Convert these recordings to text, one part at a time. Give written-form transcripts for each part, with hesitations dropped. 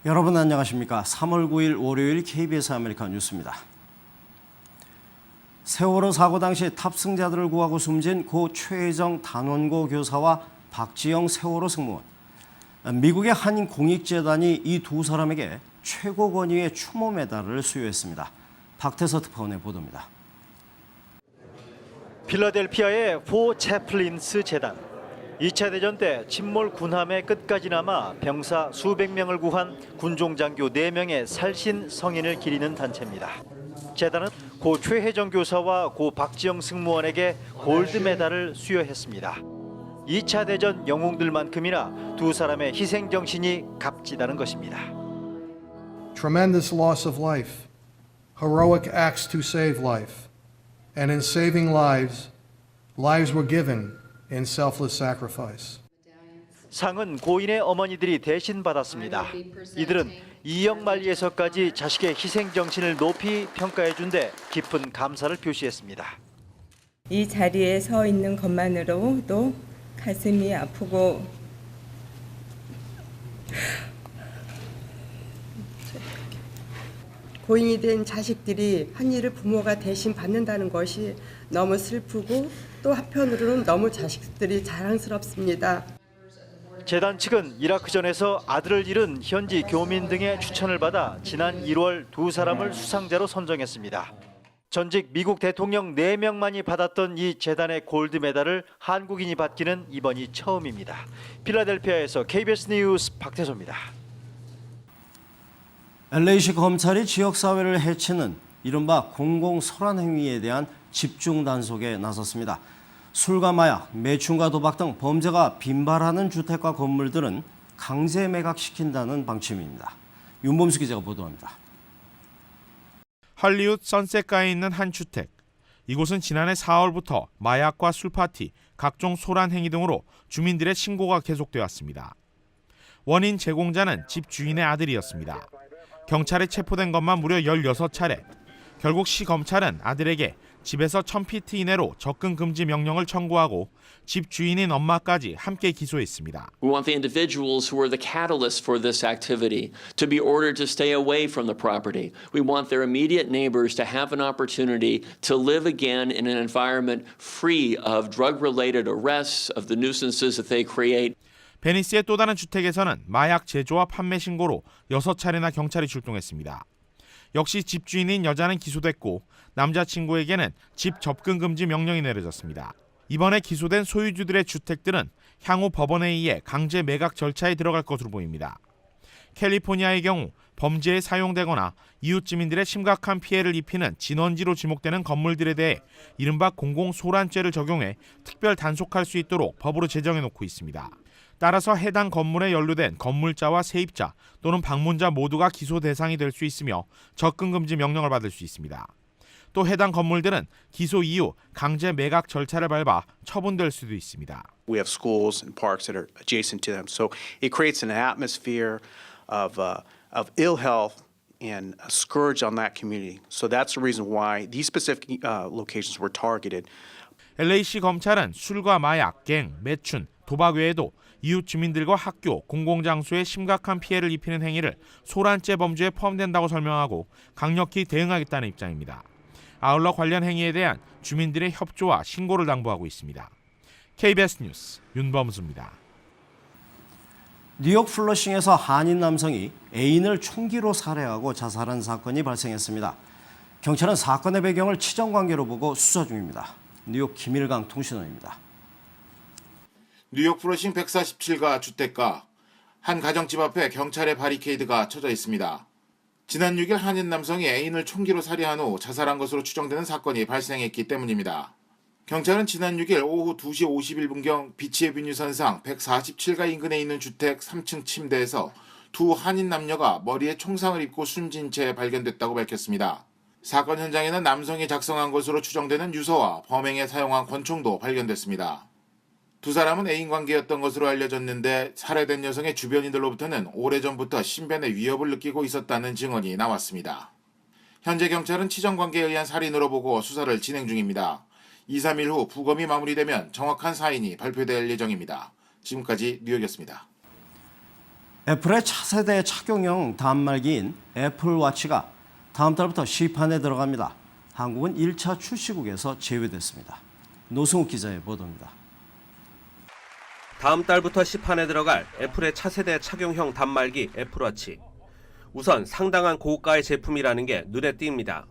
여러분 안녕하십니까? 3월 9일 월요일 KBS 아메리카 뉴스입니다. 세월호 사고 당시 탑승자들을 구하고 숨진 고 최혜정 단원고 교사와 박지영 세월호 승무원. 미국의 한 공익재단이 이 두 사람에게 최고 권위의 추모 메달을 수여했습니다. 박태서 특파원의 보도입니다. 필라델피아의 포 채플린스 재단. 2차 대전 때 침몰 군함의 끝까지 남아 병사 수백 명을 구한 군종장교 4명의 살신 성인을 기리는 단체입니다. 재단은 고 최혜정 교사와 고 박지영 승무원에게 골드 메달을 수여했습니다. 2차 대전 영웅들만큼이나 두 사람의 희생 정신이 값지다는 것입니다. Tremendous loss of life, heroic acts to save life, and in saving lives, lives were given in selfless sacrifice. 상은 고인의 어머니들이 대신 받았습니다. 이들은 이영만리에서까지 자식의 희생 정신을 높이 평가해준 데 깊은 감사를 표시했습니다. 이 자리에 서 있는 것만으로도 가슴이 아프고 고인이 된 자식들이 한 일을 부모가 대신 받는다는 것이 너무 슬프고 또 한편으로는 너무 자식들이 자랑스럽습니다. 재단 측은 이라크전에서 아들을 잃은 현지 교민 등의 추천을 받아 지난 1월 두 사람을 수상자로 선정했습니다. 전직 미국 대통령 4명만이 받았던 이 재단의 골드 메달을 한국인이 받기는 이번이 처음입니다. 필라델피아에서 KBS 뉴스 박태소입니다. LA시 검찰이 지역사회를 해치는 이른바 공공소란 행위에 대한 집중 단속에 나섰습니다. 술과 마약, 매춘과 도박 등 범죄가 빈발하는 주택과 건물들은 강제 매각시킨다는 방침입니다. 윤범수 기자가 보도합니다. 할리우드 선셋가에 있는 한 주택. 이곳은 지난해 4월부터 마약과 술파티, 각종 소란 행위 등으로 주민들의 신고가 계속되었습니다. 원인 제공자는 집 주인의 아들이었습니다. 경찰에 체포된 것만 무려 16차례. 결국 시 검찰은 아들에게 집에서 1000피트 이내로 접근 금지 명령을 청구하고 집 주인인 엄마까지 함께 기소했습니다. We want the individuals who are the catalyst for this activity to be ordered to stay away from the property. We want their immediate neighbors to have an opportunity to live again in an environment free of drug-related arrests, of the nuisances that they create. 베니스의 또 다른 주택에서는 마약 제조와 판매 신고로 6차례나 경찰이 출동했습니다. 역시 집주인인 여자는 기소됐고 남자친구에게는 집 접근 금지 명령이 내려졌습니다. 이번에 기소된 소유주들의 주택들은 향후 법원에 의해 강제 매각 절차에 들어갈 것으로 보입니다. 캘리포니아의 경우 범죄에 사용되거나 이웃 주민들의 심각한 피해를 입히는 진원지로 지목되는 건물들에 대해 이른바 공공소란죄를 적용해 특별 단속할 수 있도록 법으로 제정해 놓고 있습니다. 따라서 해당 건물에 연루된 건물자와 세입자 또는 방문자 모두가 기소 대상이 될 수 있으며 접근 금지 명령을 받을 수 있습니다. 또 해당 건물들은 기소 이후 강제 매각 절차를 밟아 처분될 수도 있습니다. We have schools and parks that are adjacent to them, so it creates an atmosphere of ill health and a scourge on that community. So that's the reason why these specific locations were targeted. LA시 검찰은 술과 마약, 갱, 매춘, 도박 외에도 이웃 주민들과 학교, 공공장소에 심각한 피해를 입히는 행위를 소란죄 범죄에 포함된다고 설명하고 강력히 대응하겠다는 입장입니다. 아울러 관련 행위에 대한 주민들의 협조와 신고를 당부하고 있습니다. KBS 뉴스 윤범수입니다. 뉴욕 플러싱에서 한인 남성이 애인을 총기로 살해하고 자살한 사건이 발생했습니다. 경찰은 사건의 배경을 치정관계로 보고 수사 중입니다. 뉴욕 김일강 통신원입니다. 뉴욕 플러싱 147가 주택가, 한 가정집 앞에 경찰의 바리케이드가 쳐져 있습니다. 지난 6일 한인 남성이 애인을 총기로 살해한 후 자살한 것으로 추정되는 사건이 발생했기 때문입니다. 경찰은 지난 6일 오후 2시 51분경 비치에비뉴 선상 147가 인근에 있는 주택 3층 침대에서 두 한인 남녀가 머리에 총상을 입고 숨진 채 발견됐다고 밝혔습니다. 사건 현장에는 남성이 작성한 것으로 추정되는 유서와 범행에 사용한 권총도 발견됐습니다. 두 사람은 애인 관계였던 것으로 알려졌는데 살해된 여성의 주변인들로부터는 오래전부터 신변의 위협을 느끼고 있었다는 증언이 나왔습니다. 현재 경찰은 치정관계에 의한 살인으로 보고 수사를 진행 중입니다. 2, 3일 후 부검이 마무리되면 정확한 사인이 발표될 예정입니다. 지금까지 뉴욕이었습니다. 애플의 차세대 착용형 단말기인 애플워치가 다음 달부터 시판에 들어갑니다. 한국은 1차 출시국에서 제외됐습니다. 노승욱 기자의 보도입니다. 다음 달부터 시판에 들어갈 애플의 차세대 착용형 단말기 애플워치. 우선 상당한 고가의 제품이라는 게 눈에 띕니다.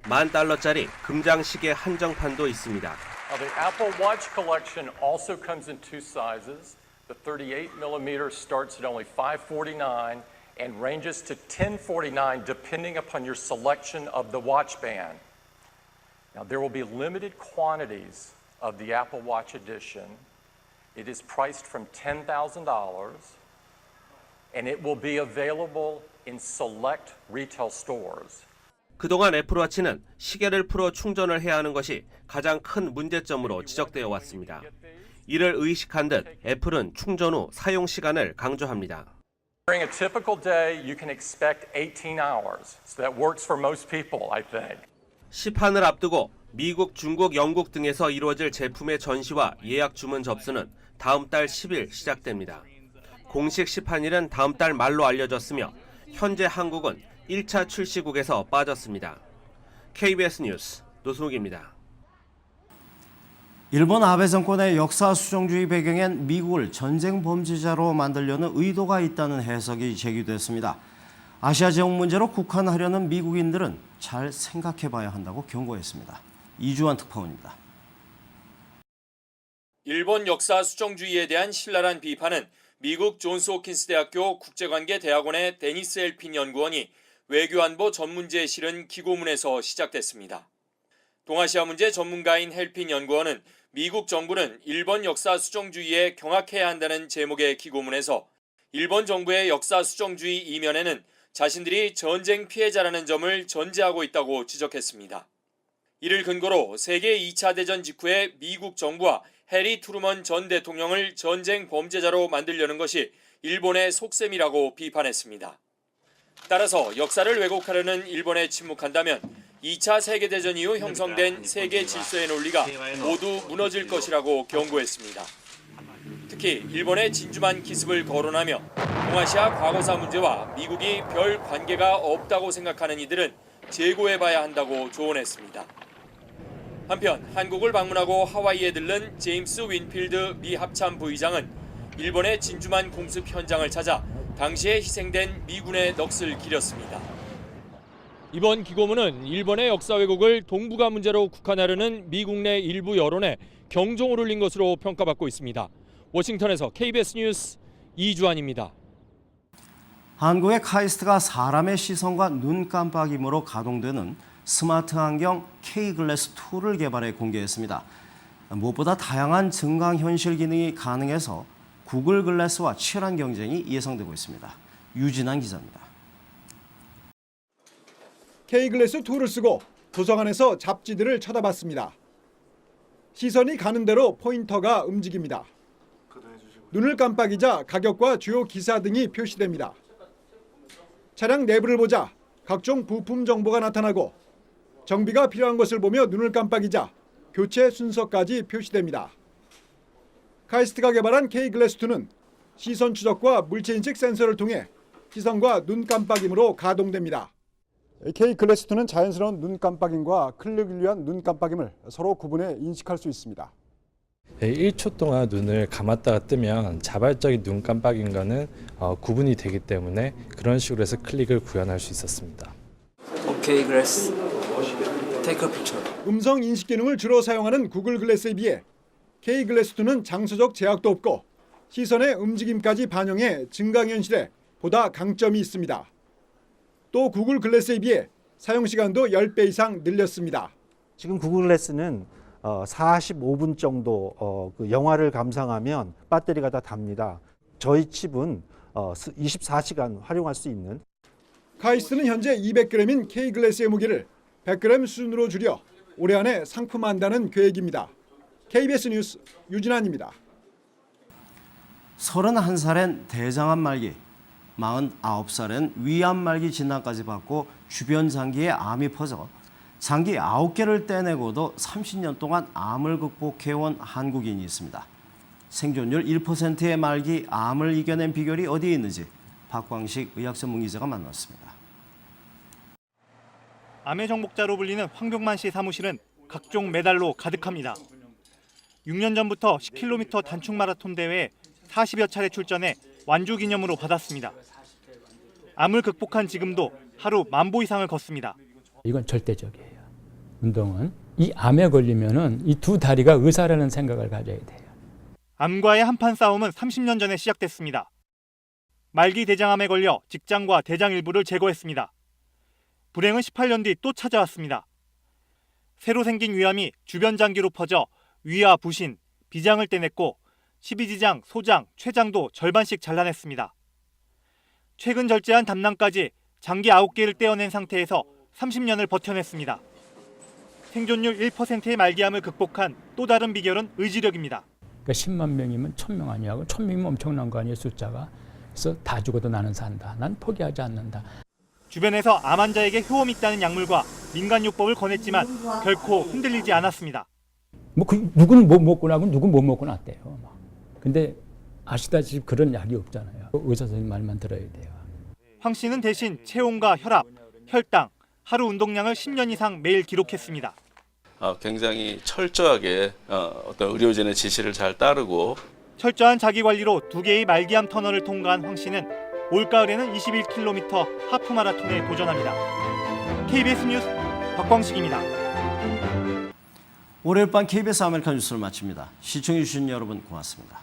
$10,000짜리 금장시계 한정판도 있습니다. The Apple Watch collection also comes in two sizes. The 38mm starts at only $549 and ranges to $1049 depending upon your selection of the watch band. Now there will be limited quantities of the Apple Watch edition. It is priced from $10,000 and it will be available in select retail stores. 그동안 애플워치는 시계를 풀어 충전을 해야 하는 것이 가장 큰 문제점으로 지적되어 왔습니다. 이를 의식한 듯 애플은 충전 후 사용 시간을 강조합니다. During a typical day, you can expect 18 hours. So that works for most people, I think. 시판을 앞두고 미국, 중국, 영국 등에서 이루어질 제품의 전시와 예약 주문 접수는 다음 달 10일 시작됩니다. 공식 시판일은 다음 달 말로 알려졌으며 현재 한국은 1차 출시국에서 빠졌습니다. KBS 뉴스 노승욱입니다. 일본 아베 정권의 역사 수정주의 배경엔 미국을 전쟁 범죄자로 만들려는 의도가 있다는 해석이 제기됐습니다. 아시아 지역 문제로 국한하려는 미국인들은 잘 생각해봐야 한다고 경고했습니다. 이주환 특파원입니다. 일본 역사 수정주의에 대한 신랄한 비판은 미국 존스 호킨스 대학교 국제관계대학원의 데니스 엘핀 연구원이 외교안보 전문지에 실은 기고문에서 시작됐습니다. 동아시아 문제 전문가인 헬핀 연구원은 미국 정부는 일본 역사 수정주의에 경악해야 한다는 제목의 기고문에서 일본 정부의 역사 수정주의 이면에는 자신들이 전쟁 피해자라는 점을 전제하고 있다고 지적했습니다. 이를 근거로 세계 2차 대전 직후에 미국 정부와 해리 트루먼 전 대통령을 전쟁 범죄자로 만들려는 것이 일본의 속셈이라고 비판했습니다. 따라서 역사를 왜곡하려는 일본에 침묵한다면 2차 세계대전 이후 형성된 세계 질서의 논리가 모두 무너질 것이라고 경고했습니다. 특히 일본의 진주만 기습을 거론하며 동아시아 과거사 문제와 미국이 별 관계가 없다고 생각하는 이들은 재고해봐야 한다고 조언했습니다. 한편 한국을 방문하고 하와이에 들른 제임스 윈필드 미 합참 부의장은 일본의 진주만 공습 현장을 찾아 당시에 희생된 미군의 넋을 기렸습니다. 이번 기고문은 일본의 역사 왜곡을 동북아 문제로 국한하려는 미국 내 일부 여론에 경종을 울린 것으로 평가받고 있습니다. 워싱턴에서 KBS 뉴스 이주환입니다. 한국의 카이스트가 사람의 시선과 눈 깜빡임으로 가동되는 스마트 안경 K-글래스2를 개발해 공개했습니다. 무엇보다 다양한 증강현실 기능이 가능해서 구글 글래스와 치열한 경쟁이 예상되고 있습니다. 유진환 기자입니다. K-글래스2를 쓰고 도서관에서 잡지들을 쳐다봤습니다. 시선이 가는 대로 포인터가 움직입니다. 눈을 깜빡이자 가격과 주요 기사 등이 표시됩니다. 차량 내부를 보자 각종 부품 정보가 나타나고 정비가 필요한 것을 보며 눈을 깜빡이자 교체 순서까지 표시됩니다. 카이스트가 개발한 K-글래스2는 시선 추적과 물체인식 센서를 통해 시선과 눈 깜빡임으로 가동됩니다. K-글래스2는 자연스러운 눈 깜빡임과 클릭을 위한 눈 깜빡임을 서로 구분해 인식할 수 있습니다. 1초 동안 눈을 감았다가 뜨면 자발적인 눈 깜빡임과는 구분이 되기 때문에 그런 식으로 해서 클릭을 구현할 수 있었습니다. 오케이 글래스, 테이크 픽처. 음성 인식 기능을 주로 사용하는 구글 글래스에 비해 K-글래스2는 장소적 제약도 없고 시선의 움직임까지 반영해 증강현실에 보다 강점이 있습니다. 또 구글 글래스에 비해 사용 시간도 10배 이상 늘렸습니다. 지금 구글 글래스는 45분 정도 그 영화를 감상하면 배터리가 다 답니다. 저희 칩은 24시간 활용할 수 있는. 카이스트는 현재 200g인 K-글래스의 무게를 100g 수준으로 줄여 올해 안에 상품화한다는 계획입니다. KBS 뉴스 유진환입니다. 31살엔 대장암 말기, 49살엔 위암 말기 진단까지 받고 주변 장기에 암이 퍼져 장기 9개를 떼내고도 30년 동안 암을 극복해온 한국인이 있습니다. 생존율 1%의 말기 암을 이겨낸 비결이 어디에 있는지 박광식 의학전문기자가 만났습니다. 암의 정복자로 불리는 황병만 씨 사무실은 각종 메달로 가득합니다. 6년 전부터 10km 단축 마라톤 대회에 40여 차례 출전해 완주 기념으로 받았습니다. 암을 극복한 지금도 하루 10,000보 이상을 걷습니다. 이건 절대적이에요. 운동은 이 암에 걸리면은 이 두 다리가 의사라는 생각을 가져야 돼요. 암과의 한판 싸움은 30년 전에 시작됐습니다. 말기 대장암에 걸려 직장과 대장 일부를 제거했습니다. 불행은 18년 뒤 또 찾아왔습니다. 새로 생긴 위암이 주변 장기로 퍼져 위와 부신, 비장을 떼냈고 12지장, 소장, 췌장도 절반씩 잘라냈습니다. 최근 절제한 담낭까지 장기 9개를 떼어낸 상태에서 30년을 버텨냈습니다. 생존율 1%의 말기암을 극복한 또 다른 비결은 의지력입니다. 그러니까 10만 명이면 1,000명 아니야. 1,000명이면 엄청난 거 아니에요, 숫자가. 그래서 다 죽어도 나는 산다. 난 포기하지 않는다. 주변에서 암 환자에게 효험이 있다는 약물과 민간요법을 권했지만 결코 흔들리지 않았습니다. 누구는 못 먹고 나고 누구는 못 먹고 났대요. 근데 아시다시피 그런 약이 없잖아요. 의사 선생님 말만 들어야 돼요. 황 씨는 대신 체온과 혈압, 혈당, 하루 운동량을 10년 이상 매일 기록했습니다. 굉장히 철저하게 어떤 의료진의 지시를 잘 따르고 철저한 자기관리로 2개의 말기암 터널을 통과한 황 씨는 올가을에는 21km 하프 마라톤에 도전합니다. KBS 뉴스 박광식입니다. 월요일 밤 KBS 아메리카 뉴스를 마칩니다. 시청해주신 여러분 고맙습니다.